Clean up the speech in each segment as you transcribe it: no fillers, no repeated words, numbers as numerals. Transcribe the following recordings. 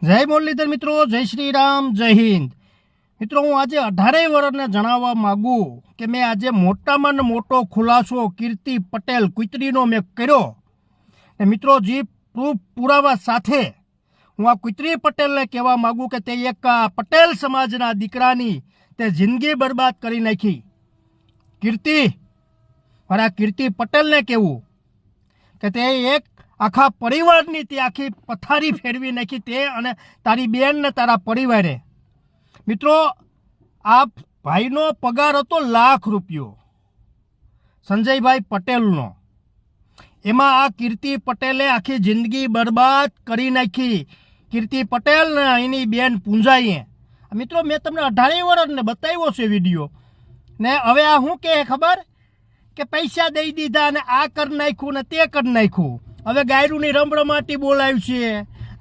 જય મુરલીધર મિત્રો, જય શ્રી રામ, જય હિન્દ મિત્રો। હું આજે 18 વર્ષને જણાવવા માગું કે મેં આજે મોટામાં મોટો ખુલાસો કીર્તિ પટેલ કુતરીનો મેં કર્યો ને મિત્રો જે પ્રૂફ પુરાવા સાથે હું આ કુતરી પટેલને કહેવા માગું કે તે એક પટેલ સમાજના દીકરાની તે જિંદગી બરબાદ કરી નાખી। કીર્તિ મારા કીર્તિ પટેલને કહેવું કે તે એક આખા પરિવારની તે આખી પથારી ફેરવી નાખી તે અને તારી બેન ને તારા પરિવારે। મિત્રો આ ભાઈનો પગાર હતો ₹1,00,000 સંજયભાઈ પટેલનો, એમાં આ કીર્તિ પટેલે આખી જિંદગી બરબાદ કરી નાખી। કીર્તિ પટેલ ને એની બેન પૂંજાઈએ। મિત્રો મેં તમને 18 વર્ષને બતાવ્યો છે વિડીયો ને હવે આ શું કહે ખબર કે પૈસા દઈ દીધા ને આ કરી નાખ્યું ને તે કરી નાખ્યું। હવે ગાયરુની રમરમાટી બોલાવ્યું છે।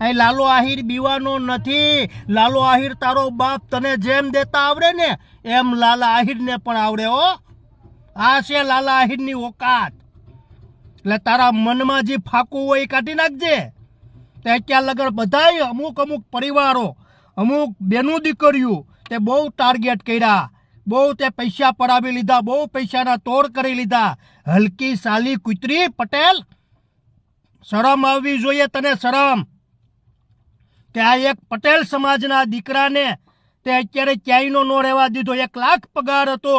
અહીં લાલો આહિર બીવાનો નથી। લાલો આહિર તારો બાપ તને જેમ દેતા આવડે ને એમ લાલા આહિરને પણ આવડે હો। આ છે લાલા આહિરની ઓકાત। એટલે તારા મનમાં જે ફાકું હોય એ કાઢી નાખજે। તે અત્યાર લગર બધાય અમુક પરિવારો અમુક બેનું દીકરીઓ તે બહુ ટાર્ગેટ કર્યા, બહુ તે પૈસા પડાવી લીધા, બહુ પૈસાના તોડ કરી લીધા। હલકી સાલી કુતરી પટેલ, શરમ આવવી જોઈએ તને, શરમ કે આ એક પટેલ સમાજના દીકરાને તે અત્યારે ક્યાંયનો ન રહેવા દીધો। 1,00,000 પગાર હતો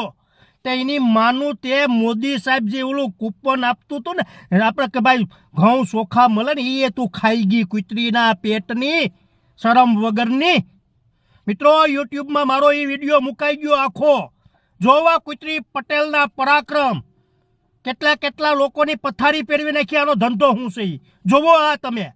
તે એની માનું તે મોદી સાહેબ જે ઓલું કૂપન આપતું હતું ને આપણે કે ભાઈ ઘઉં ચોખા મળે ને એ તું ખાઈ ગઈ કુતરીના પેટની શરમ વગરની। મિત્રો યુટ્યુબમાં મારો એ વિડીયો મુકાઈ ગયો આખો, જોવા કુતરી પટેલના પરાક્રમ, કેટલા લોકોની પથારી ફેરવી નાખી। આનો ધંધો શું છે જોવો આ તમે।